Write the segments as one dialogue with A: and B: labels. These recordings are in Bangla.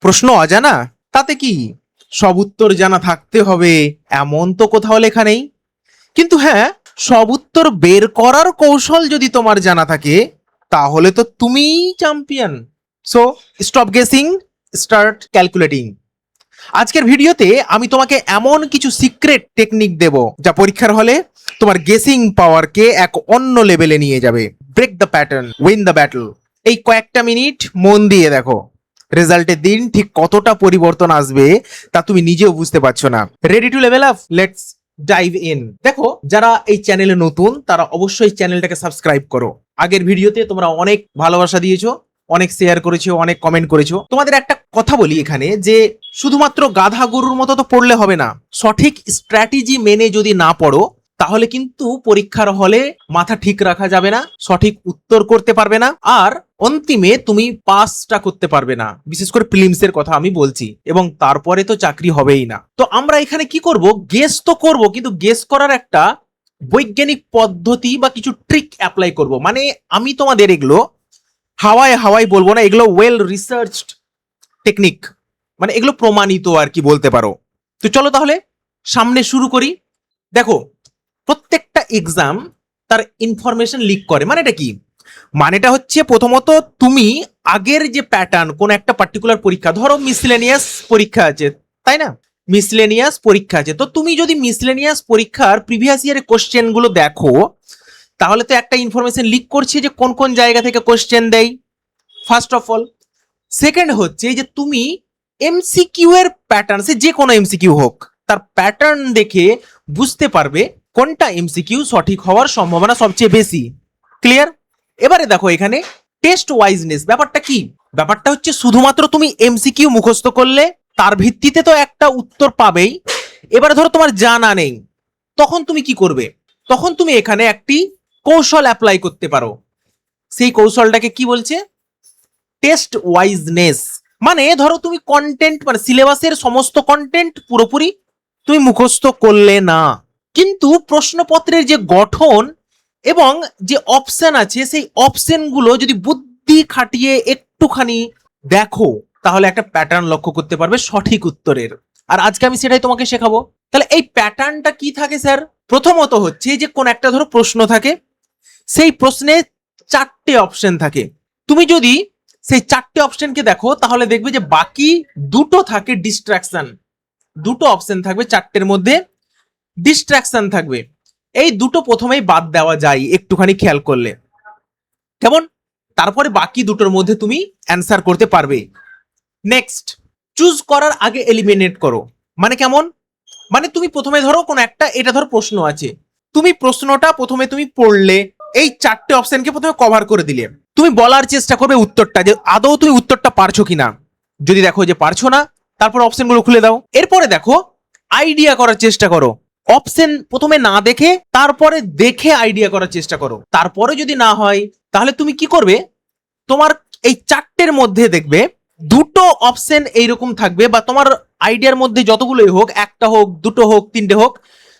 A: প্রশ্ন অজানা তাতে কি, সব উত্তর জানা থাকতে হবে এমন তো কোথাও লেখা নেই। কিন্তু হ্যাঁ, সব উত্তর বের করার কৌশল যদি তোমার জানা থাকে তাহলে তো তুমিই champion. So stop guessing, start calculating. আজকের ভিডিওতে আমি তোমাকে এমন কিছু সিক্রেট টেকনিক দেব যা পরীক্ষার হলে তোমার গেসিং পাওয়ারকে এক অন্য লেভেলে নিয়ে যাবে। Break the pattern, win the battle. এই কয়েকটা মিনিট মন দিয়ে দেখো, রেজাল্টের দিন ঠিক কতটা পরিবর্তন আসবে তা তুমি নিজেও বুঝতে পারছো না। Ready to level up? Let's dive in. দেখো, যারা এই চ্যানেলে নতুন তারা অবশ্যই চ্যানেলটাকে সাবস্ক্রাইব করো। আগের ভিডিওতে তোমরা অনেক ভালোবাসা দিয়েছো, অনেক শেয়ার করেছো, অনেক কমেন্ট করেছো। তোমাদের একটা কথা বলি এখানে, যে শুধুমাত্র গাধা গরুর মতো তো পড়লে হবে না। সঠিক স্ট্র্যাটেজি মেনে যদি না পড়ো তাহলে কিন্তু পরীক্ষার হলে মাথা ঠিক রাখা যাবে না, সঠিক উত্তর করতে পারবে না, আর অন্তিমে তুমি পাসটা করতে পারবে না। বিশেষ করে প্রিলিমসের কথা আমি বলছি, এবং তারপরে তো চাকরি হবেই না। তো আমরা এখানে কি করব, গেস তো করব, কিন্তু গেস করার একটা বৈজ্ঞানিক পদ্ধতি বা কিছু ট্রিক অ্যাপ্লাই করব। মানে আমি তোমাদের এগুলো হাওয়ায় হাওয়ায় বলবো না, এগুলো ওয়েল রিসার্চড টেকনিক, মানে এগুলো প্রমাণিত আর কি বলতে পারো। তো চলো তাহলে সামনে শুরু করি। দেখো, প্রত্যেকটা এক্সাম তার ইনফরমেশন লিক করে। মানেটা কি? মানেটা হচ্ছে প্রথমত তুমি আগের যে প্যাটার্ন, কোন একটা পার্টিকুলার পরীক্ষা, ধরো মিসলেনিয়াস পরীক্ষা আছে, তাই না? মিসলেনিয়াস পরীক্ষা আছে, তো তুমি যদি মিসলেনিয়াস পরীক্ষার প্রিভিয়াস ইয়ারের কোশ্চেন গুলো দেখো তাহলে তো একটা ইনফরমেশন লিক করছে যে কোন কোন জায়গা থেকে কোশ্চেন দেয়, ফার্স্ট অফ অল। সেকেন্ড হচ্ছে যে তুমি এমসিকিউ এর প্যাটার্ন, সে যে কোনো এমসিকিউ হোক, তার প্যাটার্ন দেখে বুঝতে পারবে কোনটা এমসিকিউ সঠিক হওয়ার সম্ভাবনা সবচেয়ে বেশি। ক্লিয়ার? এবারে দেখো এখানে টেস্ট ওয়াইজনেস ব্যাপারটা কি? ব্যাপারটা হচ্ছে শুধুমাত্র তুমি এমসিকিউ মুখস্থ করলে তার ভিত্তিতে তো একটা উত্তর পাবেই। এবারে ধরো তোমার জানা নেই, তখন তুমি কি করবে? তখন তুমি এখানে একটি কৌশল অ্যাপ্লাই করতে পারো। সেই কৌশলটাকে কি বলছে? টেস্ট ওয়াইজনেস। মানে ধরো তুমি কন্টেন্ট, মানে সিলেবাসের সমস্ত কন্টেন্ট পুরোপুরি তুমি মুখস্থ করলে না, কিন্তু প্রশ্নপত্রের যে গঠন এবং যে অপশন আছে সেই অপশনগুলো যদি বুদ্ধি খাটিয়ে একটুখানি দেখো তাহলে একটা প্যাটার্ন লক্ষ্য করতে পারবে সঠিক উত্তরের। আর আজকে আমি সেটাই তোমাকে শেখাবো। তাহলে এই প্যাটার্নটা কি থাকে স্যার? প্রথমত হচ্ছে যে কোন একটা ধরো প্রশ্ন থাকে, সেই প্রশ্নে চারটে অপশন থাকে। তুমি যদি সেই চারটে অপশনকে দেখো তাহলে দেখবে যে বাকি দুটো থাকে ডিস্ট্রাকশন। দুটো অপশন থাকবে চারটের মধ্যে, ডিস্ট্রাকশন থাকবে। এই দুটো প্রথমেই বাদ দেওয়া যায় একটুখানি খেয়াল করলে। কেমন? তারপরে বাকি দুটোর মধ্যে তুমি অ্যান্সার করতে পারবে। নেক্সট, চুজ করার আগে এলিমিনেট করো। মানে কেমন? মানে তুমি প্রথমে ধরো কোন একটা, এটা ধরো প্রশ্ন আছে, তুমি প্রশ্নটা প্রথমে তুমি পড়লে, এই চারটে অপশনকে প্রথমে কভার করে দিলে, তুমি বলার চেষ্টা করবে উত্তরটা, যে আদৌ তুমি উত্তরটা পারছো কিনা। যদি দেখো যে পারছো না, তারপর অপশনগুলো খুলে দাও। এরপরে দেখো আইডিয়া করার চেষ্টা করো। অপশন প্রথমে না দেখে তারপরে দেখে আইডিয়া করার চেষ্টা করো। তারপরে যদি না হয় তাহলে তুমি কি করবে? তোমার এই চারটের মধ্যে দেখবে দুটো অপশন এইরকম থাকবে, বা তোমার আইডিয়ার মধ্যে যতগুলোই হোক, একটা হোক, দুটো হোক, তিনটে হোক,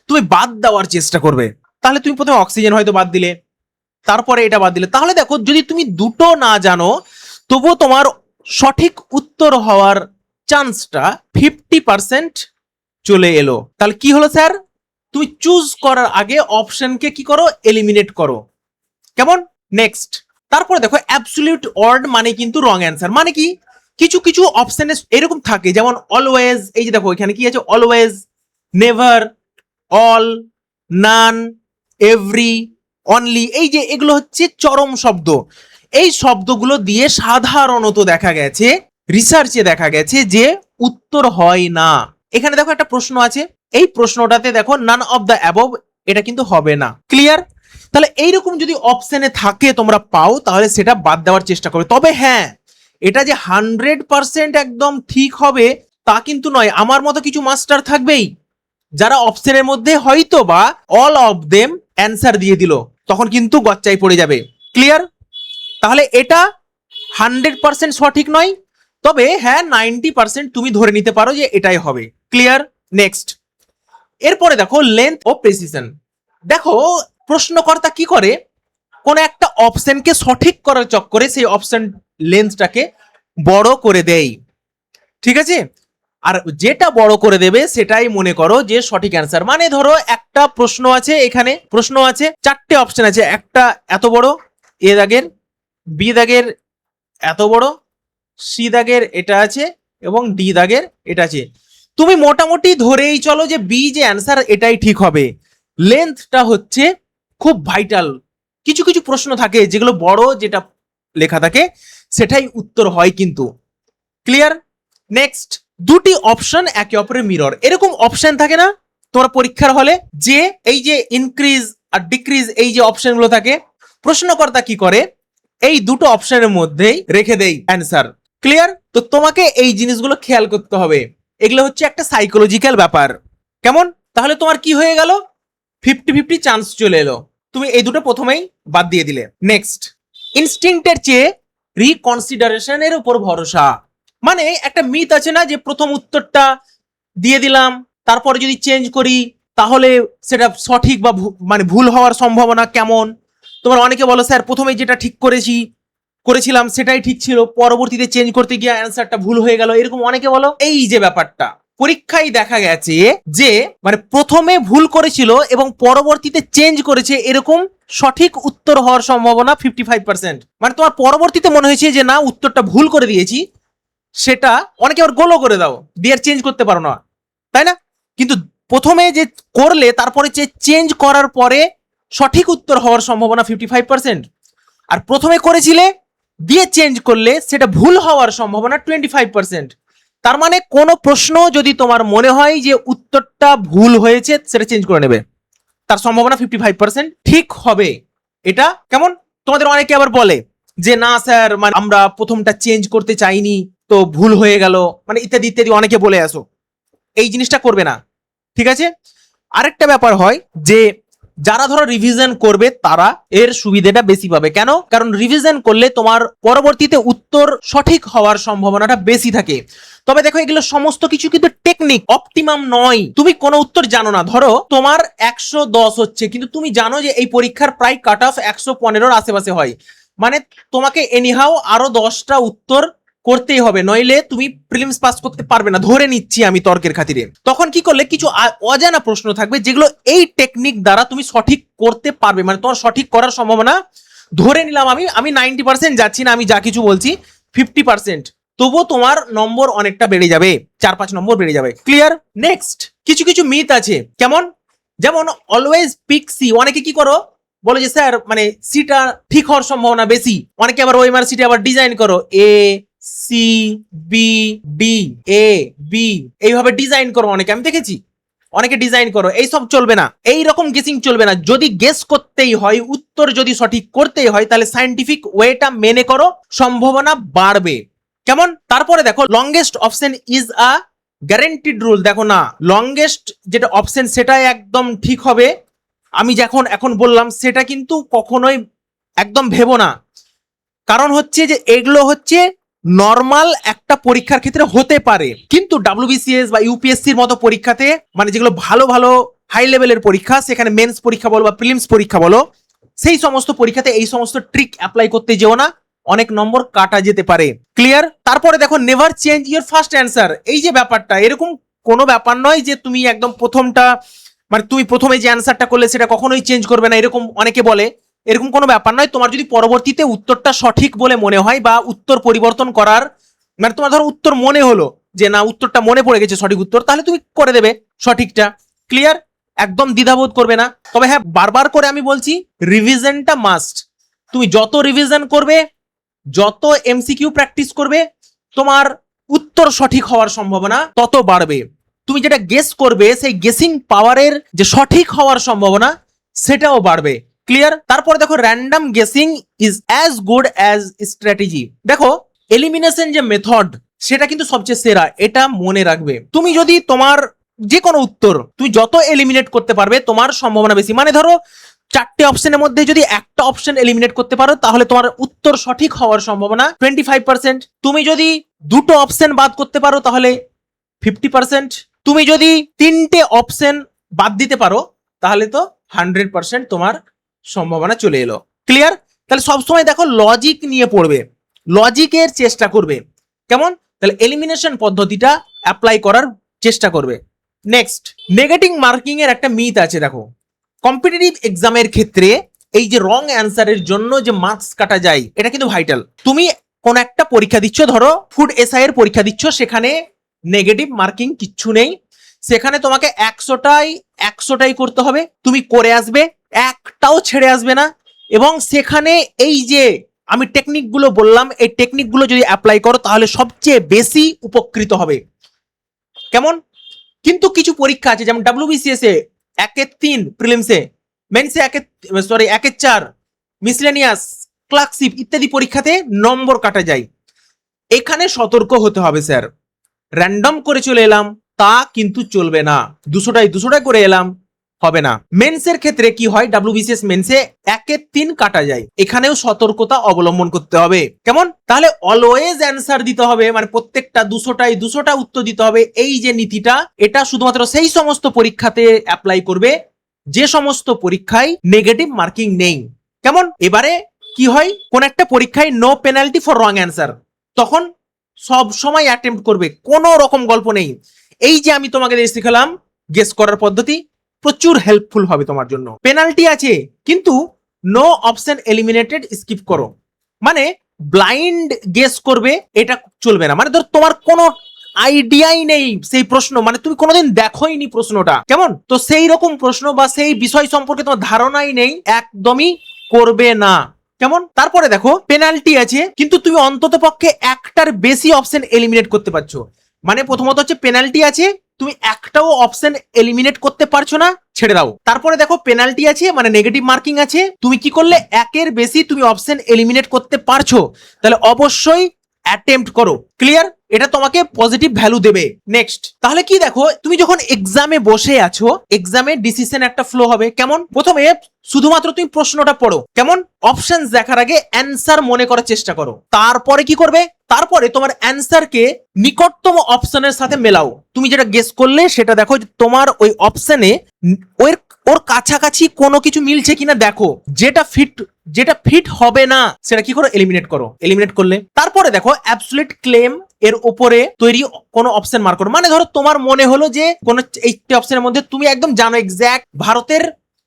A: তুমি বাদ দেওয়ার চেষ্টা করবে। তাহলে তুমি প্রথমে অক্সিজেন হয়তো বাদ দিলে, তারপরে এটা বাদ দিলে, তাহলে দেখো যদি তুমি দুটো না জানো তবুও তোমার সঠিক উত্তর হওয়ার চান্সটা 50% চলে এলো। তাহলে কি হলো স্যার? তুমি চুজ করার আগে অপশনকে কি করো? এলিমিনেট করো। কেমন? নেক্সট, তারপরে দেখো অ্যাবসলিউট ওয়ার্ড মানে কিন্তু রং অ্যান্সার। মানে কি? কিছু কিছু অপশনে এরকম থাকে, যেমন অলওয়েজ, এই যে দেখো এখানে কি আছে, অলওয়েজ, নেভার, অল, নান, এভরি, অনলি, এই যে এগুলো হচ্ছে চরম শব্দ। এই শব্দগুলো দিয়ে সাধারণত দেখা গেছে, রিসার্চে দেখা গেছে যে উত্তর হয় না। এখানে দেখো একটা প্রশ্ন আছে, এই প্রশ্নটাতে দেখো নান অফ দ্য অ্যাবভ, এটা কিন্তু হবে না। ক্লিয়ার? তাহলে এইরকম যদি অপশনে থাকে তোমরা পাও তাহলে সেটা বাদ দেওয়ার চেষ্টা করবে। তবে হ্যাঁ, এটা যে 100% একদম ঠিক হবে তা কিন্তু নয়। আমার মতো কিছু মাস্টার থাকবেই যারা অপশনের মধ্যে হয়তো বা অল অফ দেম অ্যান্সার দিয়ে দিল, তখন কিন্তু গচ্চায় পড়ে যাবে। ক্লিয়ার? তাহলে এটা 100% সঠিক নয়, তবে হ্যাঁ 90% তুমি ধরে নিতে পারো যে এটাই হবে। ক্লিয়ার? নেক্সট, এরপরে দেখো লেন্থ ও প্রেসিশন। দেখো প্রশ্নকর্তা কি করে, কোন একটা অপশনকে সঠিক করার চক্করে সেই অপশন লেন্থটাকে বড় করে দেয়। ঠিক আছে, আর যেটা বড় করে দেবে সেটাই মনে করো যে সঠিক অ্যান্সার। মানে ধরো একটা প্রশ্ন আছে, এখানে প্রশ্ন আছে, চারটে অপশন আছে, একটা এত বড়, এ দাগের, বি দাগের এত বড়, সি দাগের এটা আছে এবং ডি দাগের এটা আছে। তুমি মোটামুটি ধরেই চলো যে বি যে অ্যান্সার এটাই ঠিক হবে। লেন্থটা হচ্ছে খুব ভাইটাল। কিছু কিছু প্রশ্ন থাকে যেগুলো বড়, যেটা লেখা থাকে সেটাই উত্তর হয় কিন্তু। ক্লিয়ার? নেক্সট, দুটি অপশন একে অপরের মিরর, এরকম অপশন থাকে না তোমার পরীক্ষার হলে, যে এই যে ইনক্রিজ আর ডিক্রিজ এই যে অপশনগুলো থাকে, প্রশ্নকর্তা কি করে এই দুটো অপশনের মধ্যেই রেখে দেই অ্যান্সার। ক্লিয়ার? তো তোমাকে এই জিনিসগুলো খেয়াল করতে হবে, এগুলো হচ্ছে একটা সাইকোলজিক্যাল ব্যাপার। কেমন? তাহলে তোমার কি হয়ে গেল, 50-50 চান্স চলে এলো, তুমি এই দুটো প্রথমেই বাদ দিয়ে দিলে। নেক্সট, ইনস্টিংক্টের চেয়ে রিকনসিডারেশনের উপর ভরসা। মানে একটা মিথ আছে না যে প্রথম উত্তরটা দিয়ে দিলাম, তারপরে যদি চেঞ্জ করি তাহলে সেটা সঠিক বা মানে ভুল হওয়ার সম্ভাবনা কেমন। তোমার অনেকে বলো স্যার প্রথমে যেটা ঠিক করেছিলাম সেটাই ঠিক ছিল, পরবর্তীতে চেঞ্জ করতে গিয়ে অ্যান্সারটা ভুল হয়ে গেল, এরকম অনেকে বলো। এই যে ব্যাপারটা পরীক্ষায় দেখা গেছে যে মানে প্রথমে ভুল করেছিল এবং পরবর্তীতে চেঞ্জ করেছে, এরকম সঠিক উত্তর হওয়ার সম্ভাবনা 55%। মানে তোমার পরবর্তীতে মনে হয়েছে যে না উত্তরটা ভুল করে দিয়েছি, সেটা অনেকে আবার গোলও করে দাও, দিয়ে চেঞ্জ করতে পারো না, তাই না? কিন্তু প্রথমে যে করলে তারপরে যে চেঞ্জ করার পরে সঠিক উত্তর হওয়ার সম্ভাবনা 55%, আর প্রথমে করেছিলে দিয়ে চেঞ্জ করলে সেটা ভুল হওয়ার সম্ভাবনা 25%। তার মানে কোনো প্রশ্ন যদি তোমার মনে হয় যে উত্তরটা ভুল হয়েছে সেটা চেঞ্জ করে নেবে, তার সম্ভাবনা 55% ঠিক হবে। এটা কেমন? তোমাদের অনেকে আবার বলে যে না স্যার মানে আমরা প্রথমটা চেঞ্জ করতে চাইনি তো ভুল হয়ে গেল, মানে ইত্যাদি ইত্যাদি অনেকে বলে আসো, এই জিনিসটা করবে না। ঠিক আছে? আরেকটা ব্যাপার হয় যে যারা ধরো রিভিশন করবে তারা এর সুবিধাটা বেশি পাবে। কেন? কারণ রিভিশন করলে তোমার পরবর্তীতে উত্তর সঠিক হওয়ার সম্ভাবনাটা বেশি থাকে। তবে দেখো এগুলো সমস্ত কিছু কিন্তু টেকনিক, অপটিমাম নয়। তুমি কোনো উত্তর জানো না, ধরো তোমার 110 হচ্ছে কিন্তু তুমি জানো যে এই পরীক্ষার প্রায় কাট অফ 115-র আশেপাশে হয়, মানে তোমাকে এনিহাও আরো 10টা উত্তর করতেই হবে, নইলে তুমি প্রিলিমস পাস করতে পারবে না, ধরে নিচ্ছি আমি তর্কের খাতিরে। তখন কি করলে কিছু অজানা প্রশ্ন থাকবে যেগুলো এই টেকনিক দ্বারা তুমি সঠিক করতে পারবে, মানে তোমার সঠিক করার সম্ভাবনা, ধরে নিলাম আমি 90% যাচ্ছি না, আমি যা কিছু বলছি 50%, তবুও তোমার নম্বর অনেকটা বেড়ে যাবে, 4-5 নম্বর বেড়ে যাবে। ক্লিয়ার? নেক্সট, কিছু কিছু মিথ আছে, কেমন? যেমন অলওয়েজ পিক সি। অনেকে কি করো বলো যে স্যার মানে সিটা ঠিক হওয়ার সম্ভাবনা বেশি, অনেকে আবার ওএমআর সিটা আবার ডিজাইন করো A C B D, A B এইভাবে ডিজাইন করো, অনেকে আমি দেখেছি, অনেকে ডিজাইন করো। এইসব চলবে না, এই রকম গেসিং চলবে না। যদি গেস করতেই হয়, উত্তর যদি সঠিক করতেই হয়, তাহলে সায়েন্টিফিক ওয়েটা মেনে করো, সম্ভাবনা বাড়বে। কেমন? তারপরে দেখো longest option is a guaranteed rule. দেখো না, লংগেস্ট যেটা অপশন সেটাই একদম ঠিক হবে, আমি যখন এখন বললাম সেটা কিন্তু কখনোই একদম ভেবো না। কারণ হচ্ছে যে এগুলো হচ্ছে নর্মাল একটা পরীক্ষার ক্ষেত্রে হতে পারে, কিন্তু ডাব্লিউবিসিএস বা ইউপিএসসির মতো পরীক্ষাতে, মানে যেগুলো ভালো ভালো হাই লেভেলের পরীক্ষা, সেখানে মেন্স পরীক্ষা বলো বা প্রিলিমস পরীক্ষা বলো, সেই সমস্ত পরীক্ষাতে এই সমস্ত ট্রিক অ্যাপ্লাই করতে যেও না, অনেক নম্বর কাটা যেতে পারে। ক্লিয়ার? তারপরে দেখো never change your first answer. এই যে ব্যাপারটা, এরকম কোনো ব্যাপার নয় যে তুমি একদম প্রথমটা, মানে তুমি প্রথমে যে অ্যান্সারটা করলে সেটা কখনোই চেঞ্জ করবে না, এরকম অনেকে বলে। এরকম কোনো ব্যাপার নয়। তোমার যদি পরবর্তীতে উত্তরটা সঠিক বলে মনে হয় বা উত্তর পরিবর্তন করার, মানে তোমার ধরো উত্তর মনে হলো যে না উত্তরটা মনে পড়ে গেছে সঠিক উত্তর, তাহলে তুমি করে দেবে সঠিকটা। ক্লিয়ার? একদম দ্বিধাবোধ করবে না। তবে হ্যাঁ, বারবার করে আমি বলছি রিভিশনটা মাস্ট। তুমি যত রিভিশন করবে, যত এমসিকিউ প্র্যাকটিস করবে, তোমার উত্তর সঠিক হওয়ার সম্ভাবনা তত বাড়বে। তুমি যেটা গেস করবে সেই গেসিং পাওয়ারের যে সঠিক হওয়ার সম্ভাবনা সেটাও বাড়বে। ক্লিয়ার? তারপরে দেখো random guessing is as good as strategy. দেখো এলিমিনেশন যে মেথড সেটা কিন্তু সবচেয়ে সেরা, এটা মনে রাখবে। তুমি যদি তোমার যে কোনো উত্তর তুমি যত এলিমিনেট করতে পারবে তোমার সম্ভাবনা বেশি। মানে ধরো 4টে অপশনের মধ্যে যদি একটা অপশন এলিমিনেট করতে পারো তাহলে তোমার উত্তর সঠিক হওয়ার সম্ভাবনা 25%। তুমি যদি 2টো অপশন বাদ করতে পারো তাহলে 50%। তুমি যদি 3টে অপশন বাদ দিতে পারো তাহলে তো 100% তোমার সম্ভাবনা চলে এলো। ক্লিয়ার? তাহলে সবসময় দেখো লজিক নিয়ে পড়বে, লজিকের চেষ্টা করবে। কেমন? তাহলে এলিমিনেশন পদ্ধতিটা অ্যাপ্লাই করার চেষ্টা করবে। নেক্সট, নেগেটিভ মার্কিং এর একটা মিথ আছে। দেখো, কম্পিটিটিভ এক্সামের ক্ষেত্রে এই যে রং অ্যান্সারের জন্য যে মার্কস কাটা যায়, এটা কিন্তু ভাইটাল। তুমি কোন একটা পরীক্ষা দিচ্ছ, ধরো ফুড এসআই এর পরীক্ষা দিচ্ছ, সেখানে নেগেটিভ মার্কিং কিচ্ছু নেই, সেখানে তোমাকে 100টাই করতে হবে, তুমি করে আসবে, একটাও ছেড়ে আসবে না। এবং সেখানে এই যে আমি টেকনিকগুলো বললাম, এই টেকনিকগুলো যদি অ্যাপ্লাই করো তাহলে সবচেয়ে বেশি উপকৃত হবে। কেমন? কিন্তু কিছু পরীক্ষা আছে, যেমন WBCS এ 1-3 প্রিলিমসে, মেন্সে 1-4, মিসলেনিয়াস, ক্লার্কশিপ ইত্যাদি পরীক্ষাতে নম্বর কাটা যায়। এখানে সতর্ক হতে হবে স্যার। র্যান্ডম করে চলে এলাম তা কিন্তু চলবে না, 200টাই করে এলাম হবে না। মেন্সের ক্ষেত্রে কি হয়, WBCS মেন্সে 1-3 কাটা যায়, এখানেও সতর্কতা অবলম্বন করতে হবে। কেমন? তাহলে অলওয়েজ অ্যান্সার দিতে হবে, মানে প্রত্যেকটা 200টা উত্তর দিতে হবে। এই যে নীতিটা, এটা শুধুমাত্র সেই সমস্ত পরীক্ষাতে অ্যাপ্লাই করবে যে সমস্ত পরীক্ষায় নেগেটিভ মার্কিং নেই। কেমন? এবারে কি হয়, কোন একটা পরীক্ষায় no penalty for wrong answer, তখন সব সময় অ্যাটেম্প্ট করবে, কোনো রকম গল্প নেই। এই যে আমি তোমাকে শিখালাম গেস করার পদ্ধতি, প্রচুর হেল্পফুল হবে তোমার জন্য। পেনাল্টি আছে কিন্তু নো অপশন এলিমিনেটেড, স্কিপ করো, মানে ব্লাইন্ড গেস করবে এটা চলবে না। মানে ধর তোমার কোনো আইডিয়াই নেই সেই প্রশ্ন, মানে তুমি কোনোদিন দেখোইনি প্রশ্নটা, কেমন, তো সেই রকম প্রশ্ন বা সেই বিষয় সম্পর্কে তোমার ধারণাই নেই, একদমই করবে না। কেমন? তারপরে দেখো, পেনাল্টি আছে কিন্তু তুমি অন্তত পক্ষে একটার বেশি অপশন এলিমিনেট করতে পারছো। মানে প্রথমত হচ্ছে পেনাল্টি আছে, তুমি একটাও অপশন এলিমিনেট করতে পারছো না, ছেড়ে দাও। তারপরে দেখো, পেনাল্টি আছে মানে নেগেটিভ মার্কিং আছে, তুমি কি করলে একের বেশি তুমি অপশন এলিমিনেট করতে পারছো, তাহলে অবশ্যই অ্যাটেম্প্ট করো। ক্লিয়ার? এটা তোমাকে পজিটিভ ভ্যালু দেবে। নেক্সট, তাহলে কি দেখো, তুমি যখন এক্সামে বসে আছো, এক্সামে ডিসিশন একটা ফ্লো হবে। কেমন? প্রথমে শুধুমাত্র তুমি প্রশ্নটা পড়ো, কেমন, অপশনস দেখার আগে অ্যান্সার মনে করার চেষ্টা করো। তারপরে কি করবে, তারপরে তোমার অ্যান্সারকে নিকটতম অপশনের সাথে মেলাও। তুমি যেটা গেস করলে সেটা দেখো তোমার ওই অপশনে ওর কাছাকাছি কোনো কিছু মিলছে কিনা দেখো, যেটা ফিট হবে না সেটা কি করো, এলিমিনেট করো। এলিমিনেট করলে তারপরে দেখো অ্যাবসলিউট ক্লেম এর উপরে তৈরি কোনো অপশন মার্ক করো। মানে ধরো তোমার মনে হলো যে কোন এইটি অপশনের মধ্যে তুমি একদম জানো এক্স্যাক্ট ভারতের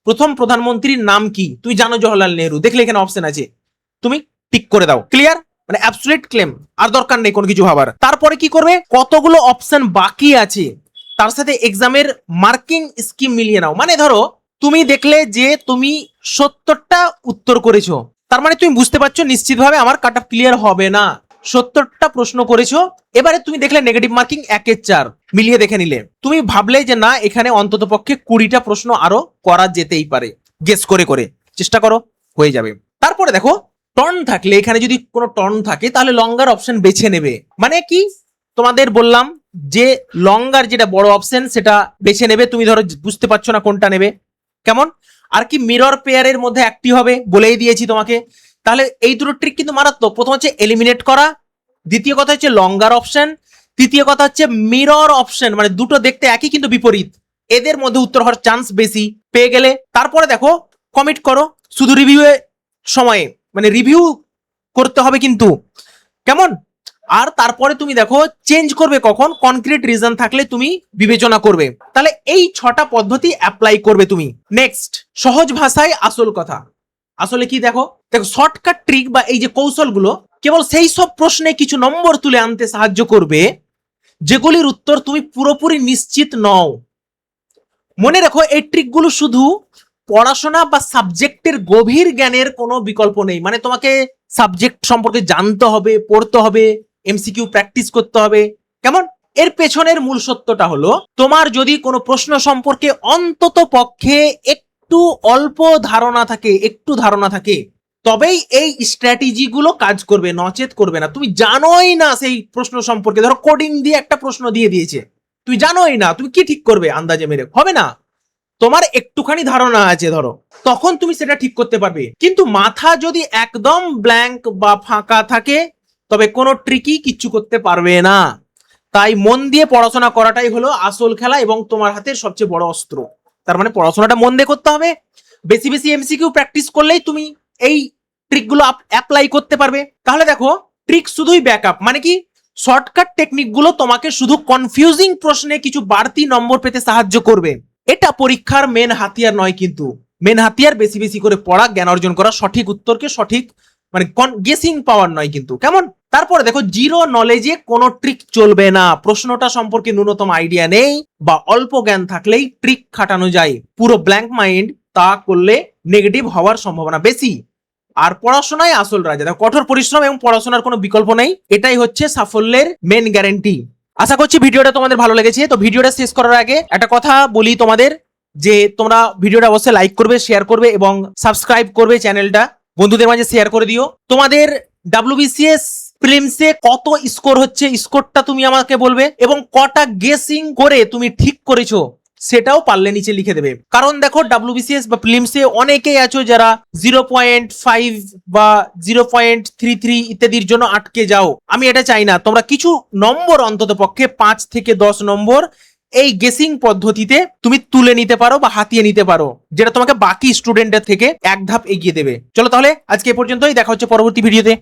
A: প্রথম প্রধানমন্ত্রীর নাম কি, তুমি জানো জওহরলাল নেহরু, দেখলে এখানে অপশন আছে, তুমি টিক করে দাও। ক্লিয়ার? মানে অ্যাবসলিউট ক্লেম, আর দরকার নেই কোনো কিছু ভাবার। তারপরে কি করবে, কতগুলো অপশন বাকি আছে তার সাথে এক্সামের মার্কিং স্কিম মিলিয়ে নাও। মানে ধরো তুমি দেখলে যে তুমি 70টা উত্তর করেছো, তার মানে তুমি বুঝতে পারছো নিশ্চিতভাবে আমার কাট অফ ক্লিয়ার হবে না। 70টা প্রশ্ন করেছো, এবারে তুমি দেখলে নেগেটিভ মার্কিং 1-4, মিলিয়ে দেখে নিলে তুমি ভাবলে যে না, এখানে অন্তত পক্ষে 20টা প্রশ্ন আরো করা যেতেই পারে, গেস করে করে চেষ্টা করো, হয়ে যাবে। তারপরে দেখো, টর্ন থাকলে, এখানে যদি কোনো টর্ন থাকে তাহলে লঙ্গার অপশন বেছে নেবে। মানে কি, তোমাদের বললাম যে লঙ্গার যেটা বড় অপশন সেটা বেছে নেবে। তুমি ধরো বুঝতে পারছো না কোনটা নেবে, কেমন, আর কি মিরর পেয়ারের মধ্যে একটি হবে, বলেই দিয়েছি তোমাকে। তাহলে এই দুটো ট্রিক কিন্তু মারাত্মক। প্রথম হচ্ছে এলিমিনেট করা, দ্বিতীয় কথা হচ্ছে লঙ্গার অপশন, তৃতীয় কথা হচ্ছে মিরর অপশন, মানে দুটো দেখতে একই কিন্তু বিপরীত, এদের মধ্যে উত্তর হওয়ার চান্স বেশি পেয়ে গেলে। তারপরে দেখো, কমিট করো শুধু রিভিউ সময়ে, মানে রিভিউ করতে হবে কিন্তু, কেমন। আর তারপরে তুমি দেখো চেঞ্জ করবে কখন, কনক্রিট রিজন থাকলে তুমি বিবেচনা করবে। তাহলে এই 6টা পদ্ধতি অ্যাপ্লাই করবে তুমি। নেক্সট, সহজ ভাষায় আসল কথা। আসলে কি দেখো, শর্টকাট ট্রিক বা এই যে কৌশলগুলো কেবল সেই সব প্রশ্নে কিছু নম্বর তুলে আনতে সাহায্য করবে যেগুলির উত্তর তুমি পুরোপুরি নিশ্চিত নও। মনে রাখো, এই ট্রিকগুলো শুধু পড়াশোনা বা সাবজেক্টের গভীর জ্ঞানের কোনো বিকল্প নেই। মানে তোমাকে সাবজেক্ট সম্পর্কে জানতে হবে, পড়তে হবে, এমসিকিউ প্র্যাকটিস করতে হবে, কেমন। এর পেছনের মূল সত্যটা হলো, তোমার যদি কোনো প্রশ্ন সম্পর্কে অন্তত পক্ষে একটু অল্প ধারণা থাকে, তবেই এই স্ট্র্যাটেজি গুলো কাজ করবে, নচেত করবে না। তুমি জানোই না সেই প্রশ্ন সম্পর্কে, ধরো কোডিং দিয়ে একটা প্রশ্ন দিয়ে দিয়েছে, তুমি জানোই না, তুমি কি ঠিক করবে, আন্দাজে মেরে হবে না। তোমার একটুখানি ধারণা আছে ধরো, তখন তুমি সেটা ঠিক করতে পারবে। কিন্তু মাথা যদি একদম ব্ল্যাঙ্ক বা ফাঁকা থাকে, তবে কোনো ট্রিকই কিচ্ছু করতে পারবে না। তাই মন দিয়ে পড়াশোনা করাটাই হলো আসল খেলা এবং তোমার হাতের সবচেয়ে বড় অস্ত্র। তার মানে পড়াশোনাটা মন দিয়ে করতে হবে, বেশি বেশি এমসিকিউ প্র্যাকটিস করলেই তুমি এই ট্রিকগুলো অ্যাপ্লাই করতে পারবে। তাহলে দেখো, ট্রিক শুধুই ব্যাকআপ, মানে কি, শর্টকাট টেকনিকগুলো তোমাকে শুধু কনফিউজিং প্রশ্নে কিছু বাড়তি নম্বর পেতে সাহায্য করবে। এটা পরীক্ষার মেন হাতিয়ার নয়, কিন্তু মেন হাতিয়ার বেশি বেশি করে পড়া, জ্ঞান অর্জন করা, সঠিক উত্তরকে সঠিক মানে গেসিং পাওয়ার নয় কিন্তু। কেমন? তারপরে দেখো, জিরো নলেজে কোনো ট্রিক চলবে না। প্রশ্নটা সম্পর্কে ন্যূনতম আইডিয়া নেই বা অল্প জ্ঞান থাকলেই ট্রিক খাটানো যায়। পুরো ব্ল্যাঙ্ক মাইন্ড, তা করলে নেগেটিভ হওয়ার সম্ভাবনা বেশি। আর পড়াশোনায় আসল রাজা। দেখো, কঠোর পরিশ্রম এবং পড়াশোনার কোনো বিকল্প নেই, এটাই হচ্ছে সাফল্যের মেন গ্যারান্টি। আশা করছি ভিডিওটা তোমাদের ভালো লেগেছে। তো ভিডিওটা শেষ করার আগে একটা কথা বলি তোমাদের, যে তোমরা ভিডিওটা অবশ্যই লাইক করবে, শেয়ার করবে এবং সাবস্ক্রাইব করবে চ্যানেলটা, বন্ধুদের মাঝে শেয়ার করে দিও। তোমাদের WBCS প্রিলিমসে কত স্কোর হচ্ছে, স্কোরটা তুমি আমাকে বলবে, এবং কটা গেসিং করে তুমি ঠিক করেছো সেটাও পারলে নিচে লিখে দেবে। কারণ দেখো, WBCS বা প্রিলিমসে অনেকেই আছো যারা 0.5 বা 0.33 ইত্যাদির জন্য আটকে যাও। আমি এটা চাই না। তোমরা কিছু নম্বর, অন্তত পক্ষে 5 থেকে 10 নম্বর এই গেসিং পদ্ধতিতে তুমি তুলে নিতে পারো বা হাতিয়ে নিতে পারো, যেটা তোমাকে বাকি স্টুডেন্টের থেকে এক ধাপ এগিয়ে দেবে। চলো তাহলে আজকে এ পর্যন্তই, দেখা হচ্ছে পরবর্তী ভিডিওতে।